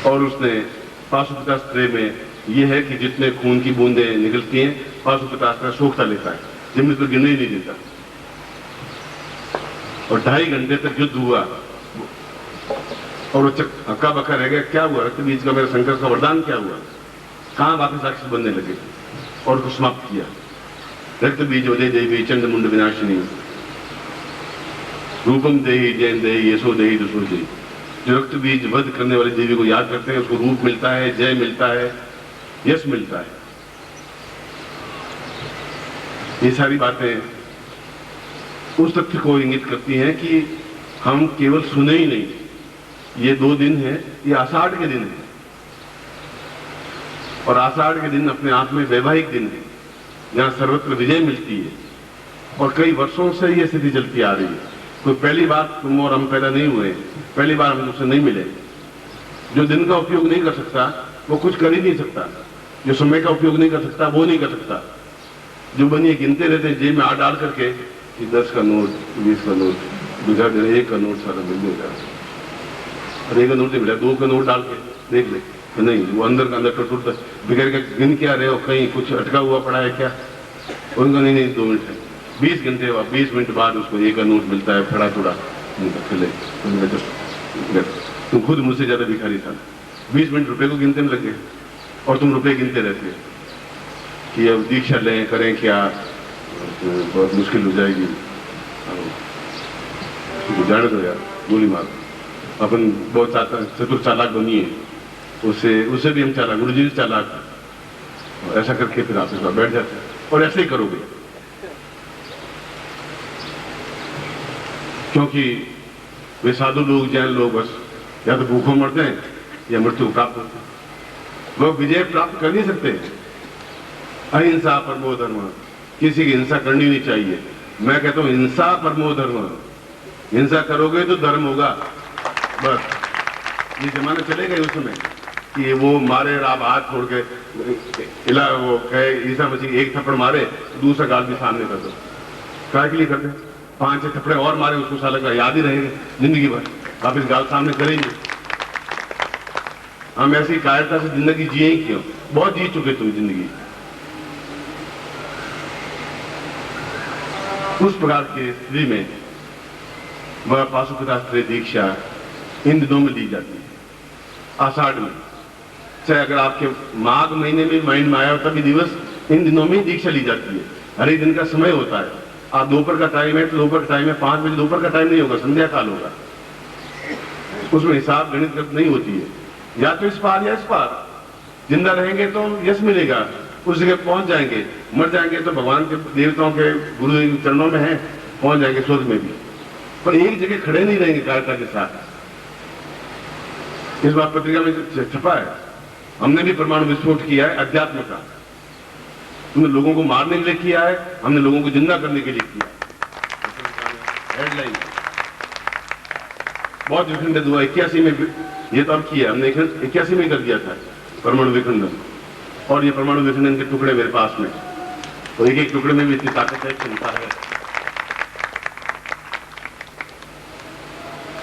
और उसने 550 में यह है कि जितने खून की बूंदें निकलती हैं 550 सोखता लेता है, जमीन पर गिरने ही नहीं देता। और 2.5 घंटे तक युद्ध हुआ और वो हक्का बक्का रह गया। क्या हुआ? रक्त बीज का मेरे शंकर का वरदान क्या हुआ? कहां वापस राक्षस बनने लगे और उसको समाप्त किया। रक्त बीज वदे देवी चंड मुंड विनाशिनी रूपम देही जैन देही यशो देही दुसो देही। जो रक्त बीज वध करने वाली देवी को याद करते हैं उसको रूप मिलता है, जय मिलता है, यश मिलता है। ये सारी बातें उस तथ्य को इंगित करती हैं कि हम केवल सुने ही नहीं। ये 2 दिन है, ये आषाढ़ के दिन है और आषाढ़ के दिन अपने आप में वैवाहिक दिन है जहां सर्वत्र विजय मिलती है। और कई वर्षों से ये स्थिति चलती आ रही है। कोई पहली बार तुम और हम पैदा नहीं हुए, पहली बार हम तुमसे नहीं मिले। जो दिन का उपयोग नहीं कर सकता वो कुछ कर ही नहीं सकता। जो समय का उपयोग नहीं कर सकता वो नहीं कर सकता। जो बनिए गिनते रहते हैं जेब में हाथ डाल करके कि 10 का नोट, 20 का नोट, 1 का नोट सारा मिल गया और 1 का नोट नहीं मिला, 2 का नोट डाल के देख ले तो नहीं, वो अंदर का अंदर टूटता बिगड़ के गिन क्या रहे हो, कहीं कुछ अटका हुआ पड़ा है क्या? उनका नहीं 2 मिनट है, 20 घंटे बाद 20 मिनट बाद उसको 1 का नोट मिलता है फड़ा थोड़ा खिले। तुम खुद मुझसे ज्यादा भिखारी था। 20 मिनट रुपए को गिनते में लगे और तुम रुपए गिनते रहते कि अब दीक्षा लें करें क्या, बहुत मुश्किल हो जाएगी। जाने दो यार, गोली मारो। अपन बहुत चतुर चालाक बनिए, उससे भी हम चालाक, गुरु जी चालाक। ऐसा करके फिर आप इस बार बैठ जाते और ऐसे ही करोगे, क्योंकि वे साधु लोग, जैन लोग बस या तो भूखों मरते हैं या मृत्यु प्राप्त होते हैं। वो विजय प्राप्त कर नहीं सकते। अहिंसा परमो धर्म, किसी की हिंसा करनी नहीं चाहिए। मैं कहता हूं हिंसा परमो धर्म, हिंसा करोगे तो धर्म होगा। बस ये जमाना चलेगा उस समय कि वो मारे और आप हाथ छोड़ के वो कहे ईसा मसीह 1 थप्पड़ मारे दूसरा गाल भी सामने कर दो। क्या के लिए करते? 5-6 थप्पड़े और मारे उसको साला का याद ही रहेंगे जिंदगी भर, आप इस गाल सामने करेंगे। हम ऐसी कायरता से जिंदगी जिए ही क्यों? बहुत जी चुके तुम जिंदगी। उस प्रकार की स्थिति में वह पाशुपतास्त्र दीक्षा इन दिनों में दी जाती है, आषाढ़ में। चाहे अगर आपके माघ महीने में माइंड में आया हो तभी दिवस, इन दिनों में दीक्षा ली जाती है। हर एक दिन का समय होता है। आप दोपहर का टाइम है तो दोपहर का टाइम है, 5 बजे दोपहर का टाइम नहीं होगा, संध्या काल होगा। उसमें हिसाब गणित नहीं होती है, या तो इस पार या इस पार। जिंदा रहेंगे तो यश मिलेगा, उस जगह पहुंच जाएंगे। मर जाएंगे तो भगवान के देवताओं के गुरु चरणों में है, पहुंच जाएंगे स्वर्ग में भी। पर एक जगह खड़े नहीं रहेंगे कायरता के साथ। इस बार पत्रिका में छपा है, हमने भी परमाणु विस्फोट किया है अध्यात्म का। हमने लोगों को मारने के लिए किया है, हमने लोगों को जिंदा करने के लिए किया है। हेडलाइन बहुत विखंडित हुआ। 81 में ये तो अब किया हमने, 81 में कर दिया था परमाणु विखंडन। और ये परमाणु विखंडन के टुकड़े मेरे पास में, तो एक टुकड़े में भी इतनी ताकत है, क्षमता है।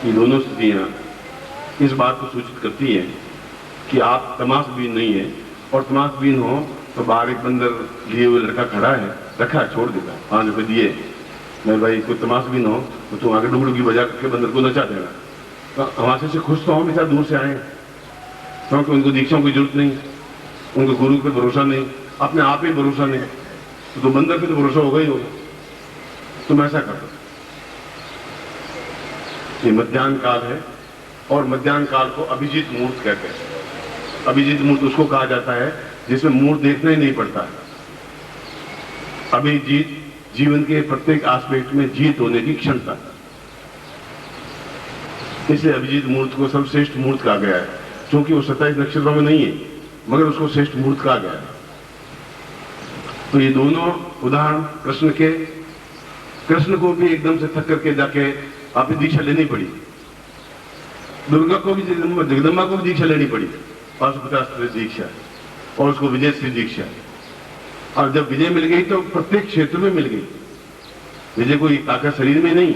ये दोनों स्थितियां इस बात को सूचित करती हैं कि आप तमाशबीन नहीं है। और तमाशबीन हो तो बाहर एक बंदर लिए हुए लड़का खड़ा है, रखा है, छोड़ देगा, 5 रुपए दिए। मैं भाई कोई तमाशबीन हो तो तुम आगे डुगडुगी बजा करके बंदर को नचा देगा। तो हमारे से खुश तो हो, बेचारा दूर से आए, क्योंकि उनको दीक्षाओं की जरूरत नहीं, उनको गुरु पे भरोसा नहीं, अपने आप ही भरोसा नहीं, तो बंदर पे तो भरोसा होगा ही होगा। तुम ऐसा कर दो। ये मध्याह्न काल है और मध्याह्न काल को अभिजीत मुहूर्त कहते हैं। अभिजीत मुहूर्त उसको कहा जाता है जिसमें मुहूर्त देखना ही नहीं पड़ता। अभिजीत जीवन के प्रत्येक एस्पेक्ट में जीत होने की क्षमता, इसलिए अभिजीत मुहूर्त को सर्वश्रेष्ठ मुहूर्त कहा गया है। क्योंकि वो 27 नक्षत्रों में नहीं है, मगर उसको श्रेष्ठ मुहूर्त कहा गया है। तो ये दोनों उदाहरण कृष्ण के, कृष्ण को भी एकदम से थक करके जाके आपने दीक्षा लेनी पड़ी। दुर्गा को भी, जगदम्बा को भी दीक्षा लेनी पड़ी, पाशुपतास्त्र दीक्षा, और उसको विजय श्री दीक्षा। और जब विजय मिल गई तो प्रत्येक क्षेत्र में मिल गई विजय। कोई ताकत शरीर में नहीं,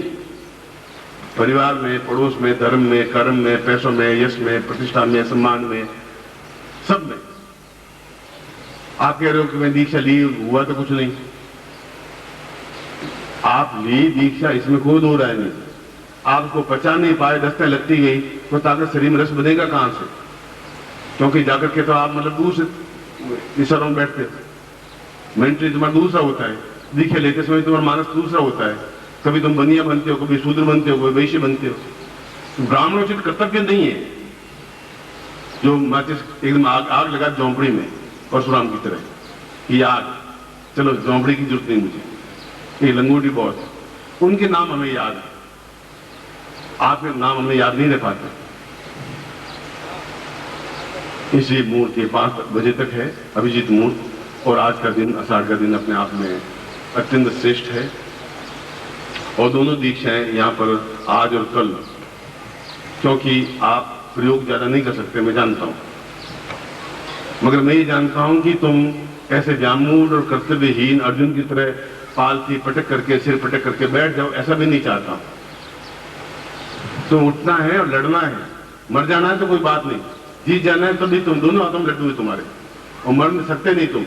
परिवार में, पड़ोस में, धर्म में, कर्म में, पैसों में, यश में, प्रतिष्ठा में, सम्मान में, सब में। आप कह रहे हो कि मैं दीक्षा ली, हुआ तो कुछ नहीं। आप ली दीक्षा, इसमें कोई दो राय नहीं। आपको पचा नहीं पाए, दस्तें लगती गई, तो ताकत शरीर में रस बनेगा कहां से? क्योंकि जाकर के तो आप मतलब दूसरे इशारों में बैठते हो। मेंटली तुम्हारा दूसरा होता है, दीक्षा लेते समय तुम्हारा मानस दूसरा होता है। कभी तुम बनिया बनते हो, कभी शूद्र बनते हो, कभी वैश्य बनते हो। ब्राह्मणोचित कर्तव्य नहीं है जो माचिस एकदम आग लगा झोंपड़ी में परशुराम की तरह कि आग, चलो झोंपड़ी की जरूरत नहीं मुझे, ये लंगोटी बहुत, उनके नाम हमें याद है, आपके नाम हमें याद नहीं रह पाते। इसी मुहूर्त के 5 बजे तक है अभिजीत मुहूर्त, और आज का दिन, आषाढ़ का दिन अपने आप में अत्यंत श्रेष्ठ है। और दोनों दीक्षाएं यहाँ पर आज और कल, क्योंकि आप प्रयोग ज्यादा नहीं कर सकते, मैं जानता हूं, मगर मैं ये जानता हूं कि तुम ऐसे व्यामूढ़ और कर्तव्यहीन अर्जुन की तरह पालती पटक करके, सिर पटक करके बैठ जाओ, ऐसा भी नहीं चाहता हूं। तो उठना है और लड़ना है, मर जाना है तो कोई बात नहीं, जीत जाना है तो भी तुम दोनों हाथों में लड्डू है तुम्हारे, और मर नहीं सकते नहीं तुम,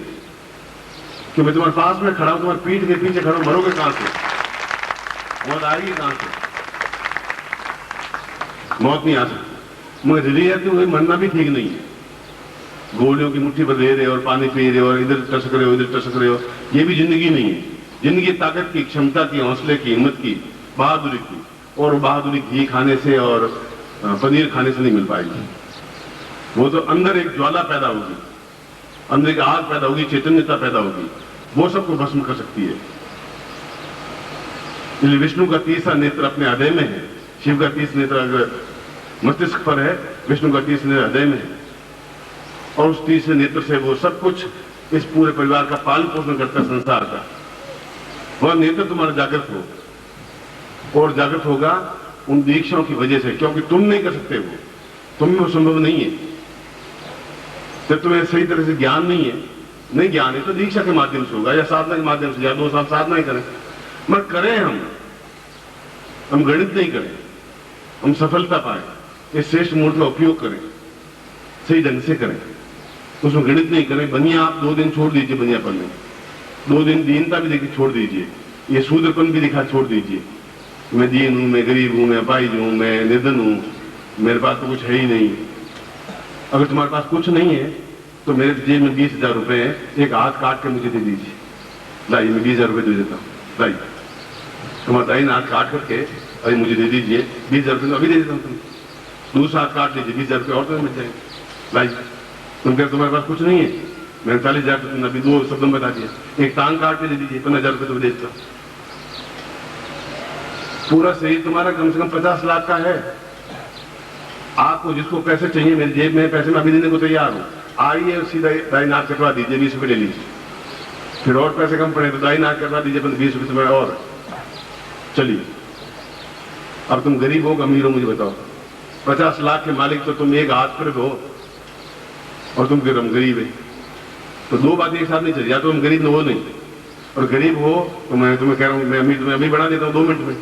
कि मैं तुम्हारे पास में खड़ा हूं, तुम्हारे पीठ के पीछे खड़ा हूं, मरोगे कहां से? मौत आएगी कहां से? मौत नहीं आ सकती, मगर रियलिटी हुई मरना भी ठीक नहीं है। गोलियों की मुट्ठी पर ले रहे हो और पानी पी रहे हो और इधर टसक रहे हो, इधर टसक रहे हो, ये भी जिंदगी नहीं है। जिंदगी ताकत की, क्षमता की, हौसले की, हिम्मत की, बहादुरी की, और बहादुरी घी खाने से और पनीर खाने से नहीं मिल पाएगी। वो तो अंदर एक ज्वाला पैदा होगी, अंदर एक आग पैदा होगी, चैतन्यता पैदा होगी, वो सबको भस्म कर सकती है। इसलिए विष्णु का तीसरा नेत्र अपने हृदय में है, शिव का तीसरा नेत्र अगर मस्तिष्क पर है, विष्णु का तीसरा नेत्र हृदय में है, और उस तीसरे नेत्र से वो सब कुछ इस पूरे परिवार का पालन पोषण करता है, संसार का। वह नेत्र तुम्हारा जागृत हो, और जागृत होगा उन दीक्षाओं की वजह से, क्योंकि तुम नहीं कर सकते, वो तुम में वो संभव नहीं है। जब तुम्हें सही तरह से ज्ञान नहीं है, नहीं ज्ञान है तो दीक्षा के माध्यम से होगा, या साधना के माध्यम से, या 2 साल साधना ही करें, मगर करें हम गणित नहीं करें, हम सफलता पाए, इस श्रेष्ठ मूर्त का उपयोग करें, सही ढंग से करें, उसमें गणित नहीं करें। बनिया आप 2 दिन छोड़ दीजिए, बनियापन में 2 दिन दीनता भी देखिए छोड़ दीजिए, ये शूद्रपन भी दिखा छोड़ दीजिए, मैं दीन हूं, मैं गरीब हूं, मैं अपाहिज हूं, मैं निर्धन हूं, मेरे पास तो कुछ है ही नहीं। अगर तुम्हारे पास कुछ नहीं है तो मेरे जेब में 20,000 रुपए है, एक हाथ काट के मुझे दे दीजिए, लाइए मैं 20,000 रुपए दे देता हूँ, लाइए तुम्हारा दाहिना हाथ काट करके अभी मुझे दे दीजिए, 20,000 रुपये अभी दे देता हूँ, तुम दूसरा हाथ काट लीजिए, 20,000 रुपये और तुम्हें मिल जाएंगे, लाइए। तुम कह तुम्हारे पास कुछ नहीं है, मैंने 40,000 रुपये अभी 2 शब्दों में बता दिया, एक टांग काट के दे दीजिए, 15,000 रुपये तुम्हें देता हूँ। पूरा शरीर तुम्हारा कम से कम 50 लाख का है। आपको जिसको पैसे चाहिए, मेरी जेब में पैसे मैं अभी देने को तैयार हूं, आइए सीधा दाहिना हाथ कटवा दीजिए, 20 रुपये ले लीजिए, फिर और पैसे कम पड़े तो दाहिना हाथ कटवा दीजिए, 20 रुपये तुम्हें और, चलिए। अब तुम गरीब हो अमीर हो मुझे बताओ? 50 लाख के मालिक तो तुम एक हाथ पर हो, और तुम फिर हम गरीब है, तो 2 बातें एक साथ नहीं चली, या तो हम गरीब न हो नहीं, और गरीब हो तो मैं तुम्हें कह रहा हूं मैं अमीर तुम्हें अभी बढ़ा देता हूं 2 मिनट में,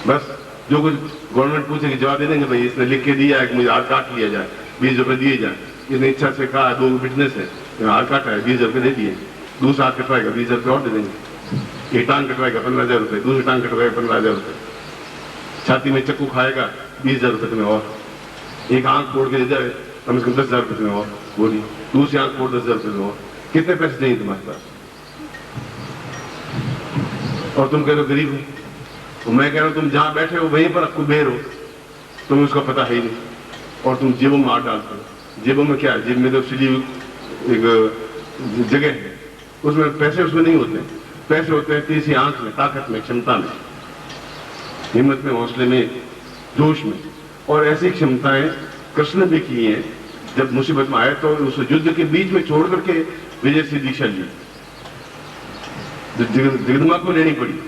बस जो कुछ गवर्नमेंट पूछेगी जवाब दे देंगे, भाई इसने लिख के दिया है कि मुझे हाथ काट लिया जाए, 20 रुपए दिए जाए, इसने इच्छा से कहा 2 बिजनेस है, हाथ काटा है, 20 रुपए दे दिए, दूसरा हाथ कटवाएगा 20 रुपए और दे देंगे, एक टांग कटवाएगा 15,000 रुपए, दूसरी टांग कटवाएगा 15,000 रुपए, छाती में चक्कू खाएगा 20,000 रुपए तुम्हें और, एक आंख तोड़ के दे जाए कम से कम 10,000 रुपए तुम्हें और, बोलिए दूसरी आंख तोड़ 10,000 रुपए और, कितने पैसे चाहिए तुम्हारे पास? और तुम कह रहे हो गरीब हो, तो मैं कह रहा हूं तुम जहां बैठे हो वहीं पर कुबेर हो, तुम्हें उसका पता है ही नहीं, और तुम जेबों में हाथ डालते हो। जेबों में क्या है? जेब में तो सीधी एक जगह है, उसमें पैसे उसमें नहीं होते, पैसे होते हैं तीसरी आंख में, ताकत में, क्षमता में, हिम्मत में, हौसले में, जोश में। और ऐसी क्षमताएं कृष्ण भी की हैं, जब मुसीबत में आए तो उस युद्ध के बीच में छोड़ करके विजय से दीक्षा ली, जगदम्बा को लेनी पड़ी,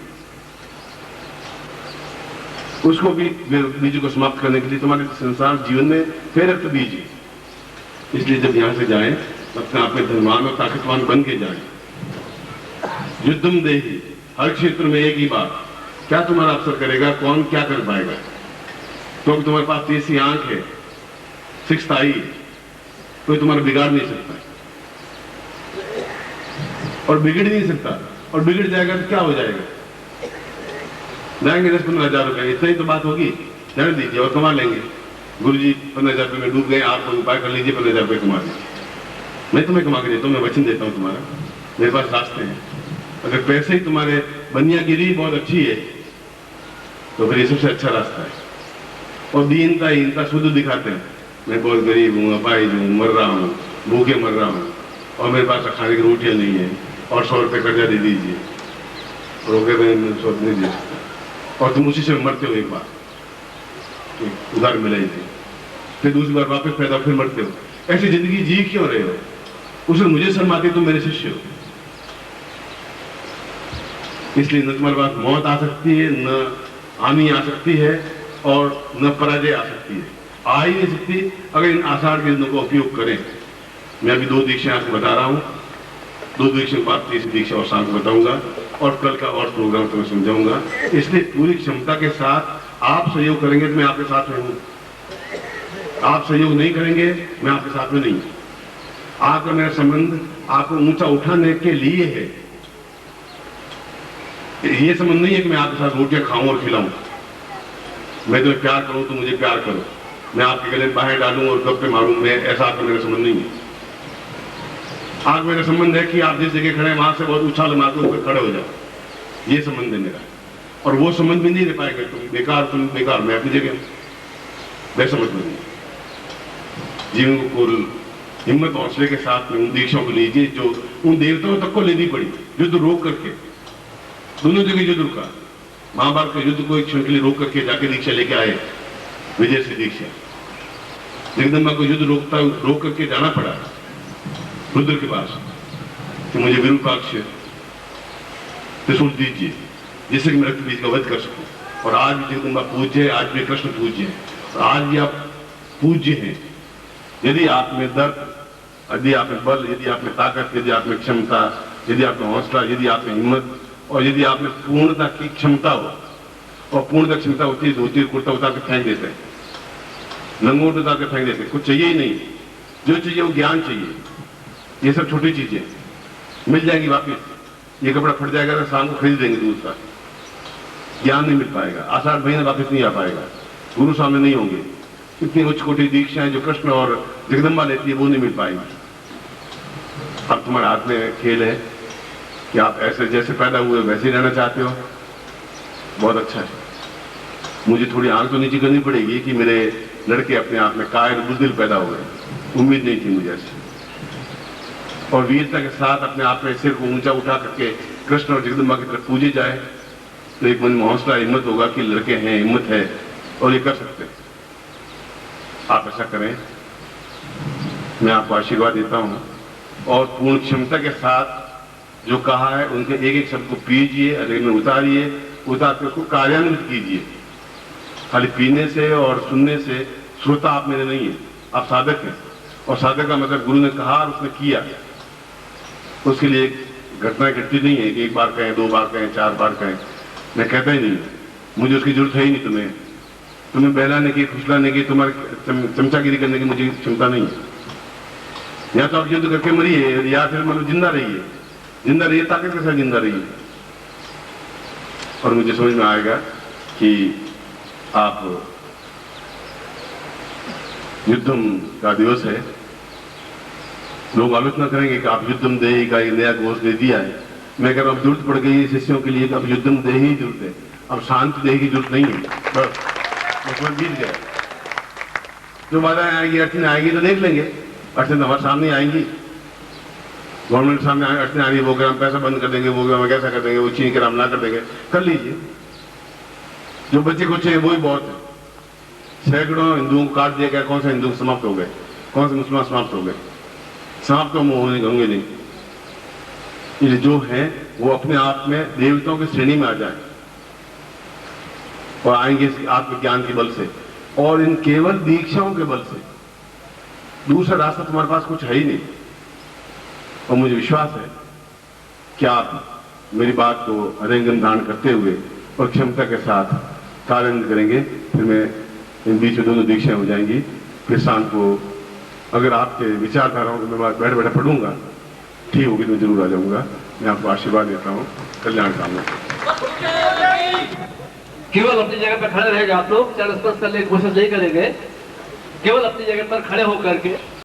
उसको भी बीज को समाप्त करने के लिए तुम्हारे संसार जीवन में फिर रक्त बीज। इसलिए जब यहां से जाएं अपने आप में धनवान और ताकतवान बन के जाएं। युद्धम देहि, हर क्षेत्र में एक ही बात, क्या तुम्हारा अवसर करेगा, कौन क्या कर पाएगा? तो तुम्हारे पास तीसरी आंख है, 6th आई, कोई तुम्हारा बिगाड़ नहीं सकता, और बिगड़ नहीं सकता। और बिगड़ जाएगा तो क्या हो जाएगा? लाएंगे 10-15 हज़ार रुपए, इतना ही तो बात होगी, जान दीजिए और कमा लेंगे। गुरुजी 15,000 रुपये में डूब गए, आप कोई उपाय कर लीजिए, 15,000 रुपये कमा लीजिए। मैं तुम्हें कमा के देता हूँ, मैं वचन देता हूँ तुम्हारा, मेरे पास रास्ते हैं। अगर पैसे ही तुम्हारे बनियागिरी बहुत अच्छी है तो फिर ये सबसे अच्छा रास्ता है। और दीनता हीनता शुद्ध दिखाते हैं, मैं बहुत गरीब हूँ, अपाहिज हूँ, मर रहा हूँ, भूखे मर रहा हूँ और मेरे पास खाने की रोटियाँ नहीं है और 100 रुपये कर्जा दे दीजिए, रोके मैं 100 नहीं दे सकता, और तुम उसी से मरते हो। एक बार उधार मिलाई थी, फिर दूसरी बार वापस पैदा, फिर मरते हो। ऐसी जिंदगी जी क्यों रहे हो? उसमें मुझे शर्म आती, तुम मेरे शिष्य हो। इसलिए न तुम्हारे पास मौत आ सकती है, न हानि आ सकती है और न पराजय आ सकती है, आ ही नहीं सकती अगर इन आषाढ़ के दिनों का उपयोग करें। मैं अभी 2 दीक्षा आपको बता रहा हूँ, 2 दीक्षा के बाद 3 दीक्षा और शाम को बताऊंगा और कल का और प्रोग्राम तुम्हें समझाऊंगा। इसलिए पूरी क्षमता के साथ आप सहयोग करेंगे तो मैं आपके साथ में हूँ, आप सहयोग नहीं करेंगे मैं आपके साथ में नहीं हूँ। आपका मेरा संबंध आपको ऊंचा उठाने के लिए है, ये संबंध नहीं है कि मैं आपके साथ रोटियां खाऊं और खिलाऊं। मैं तुम्हें प्यार करूं तो मुझे प्यार करो, मैं आपके गले में बाहें डालूं और गप्पे मारूं, मैं ऐसा आपका मेरा संबंध नहीं है। आज मेरा संबंध है कि आप जिस जगह खड़े हैं वहां से बहुत उछाल मारकर ऊपर खड़े हो जाओ, ये संबंध है मेरा। और वो संबंध भी नहीं दे पाएंगे, तुम बेकार, मैं अपनी जगह, वैसा मतलब नहीं। जीवन को पूर्ण हिम्मत हौसले के साथ में उन दीक्षाओं को लीजिए जो उन देवताओं तक को लेनी पड़ी, युद्ध रोक करके, दोनों जगह युद्ध रुका। महाभारत के युद्ध को एक क्षण के लिए रोक करके जाके दीक्षा लेके आए, विजय से दीक्षा। जगदम्बा को युद्ध रोक करके जाना पड़ा रुद्र के पास कि मुझे विरूपाक्ष त्रिशूल दीजिए जिससे कि मैं रक्त बीज का वध कर सकूं। और आज भी जगदम्बा पूज्य है, आज भी कृष्ण पूज्य है, और आज भी आप पूज्य हैं। यदि आप में दर्द, यदि आप में बल, यदि आप में ताकत, यदि आप में क्षमता, यदि आप में हौसला, यदि आप में हिम्मत और यदि आप में पूर्णता की क्षमता हो, और पूर्णता क्षमता होती है, धोती कुर्ता उतार के फेंक देते हैं, लंगोट उतार के फेंक देते हैं, कुछ चाहिए ही नहीं। जो चाहिए वो ज्ञान चाहिए। ये सब छोटी चीजें मिल जाएंगी वापिस। ये कपड़ा फट जाएगा तो शाम को खरीद देंगे दूसरा, ज्ञान नहीं मिल पाएगा। आषाढ़ महीना वापिस नहीं आ पाएगा, गुरु सामने नहीं होंगे। इतनी उच्च कोटि दीक्षाएं जो कृष्ण और जगदम्बा लेती है वो नहीं मिल पाएंगी। अब तुम्हारे हाथ में खेल है कि आप ऐसे जैसे पैदा हुए वैसे ही रहना चाहते हो, बहुत अच्छा है। मुझे थोड़ी आंख तो नीचे करनी पड़ेगी कि मेरे लड़के अपने आप में कायर बुद्धिल पैदा हुए, उम्मीद नहीं थी मुझे ऐसी। और वीरता के साथ अपने आप में सिर को ऊंचा उठा करके कृष्ण और जगदम्बा की तरफ पूजे जाए तो एक मन में हौसला, हिम्मत होगा कि लड़के हैं, हिम्मत है और ये कर सकते हैं। आप ऐसा करें, मैं आपको आशीर्वाद देता हूँ। और पूर्ण क्षमता के साथ जो कहा है उनके एक एक शब्द को पीजिए, हृदय में उतारिए, उतार कर उसको कार्यान्वित कीजिए। खाली पीने से और सुनने से श्रोता आप मेरे नहीं है, आप साधक हैं। और साधक का मतलब गुरु ने कहा और उसने किया, उसके लिए एक घटना घटती नहीं है कि 1 बार कहें, 2 बार कहें, 4 बार कहें। मैं कहता ही नहीं, मुझे उसकी जरूरत है ही नहीं। तुम्हें बहलाने की, खुशलाने की, तुम्हारी चमचागिरी करने की मुझे क्षमता नहीं है। या तो आप युद्ध करके मरिए या फिर मतलब जिंदा रहिए, जिंदा रहिए, ताकत के साथ जिंदा रहिए। और मुझे समझ में आएगा कि आप युद्धम का दिवस है, लोग आलोचना करेंगे कि आप युद्धम देही का एक नया कोर्स दे दिया है। मैं कह रहा हूं जरूरत पड़ गई है शिष्यों के लिए कि अब युद्धम देही ही जरूरत है, अब शांति देही की जरूरत नहीं है। बस उसमें बीत गया। जो बाधाएं आएंगी, अड़चने आएंगी तो देख लेंगे, अड़चन हमारे सामने आएंगी, गवर्नमेंट सामने अड़चने आ रही है, वो ग्राम पैसा बंद कर देंगे, वो ग्राम कैसा कर देंगे, वो चीनी ग्राम ना कर देंगे, कर लीजिए। जो बच्चे कुछ है वो ही बहुत है। सैकड़ों हिंदुओं को काट दिया गया, कौन से हिंदू समाप्त हो गए, कौन से मुसलमान समाप्त हो गए? समाप्त तो होंगे नहीं। ये जो है वो अपने आप में देवताओं की श्रेणी में आ जाए और आएंगे इस आत्मज्ञान के बल से और इन केवल दीक्षाओं के बल से। दूसरा रास्ता तुम्हारे पास कुछ है ही नहीं। और मुझे विश्वास है कि आप मेरी बात को हृदयंगम धारण करते हुए और क्षमता के साथ कार्य करेंगे। फिर मैं इन बीच में 2 दीक्षाएं हो जाएंगी। फिर शाम को अगर आपके विचारधाराओं को मैं बैठे बैठे पढ़ूंगा, ठीक होगी तो मैं जरूर आ जाऊंगा। मैं आपको आशीर्वाद देता हूँ कल्याण कामना केवल अपनी जगह पर खड़े रहेगा, आप लोग चरण स्पर्श करने की कोशिश नहीं करेंगे, केवल अपनी जगह पर खड़े होकर के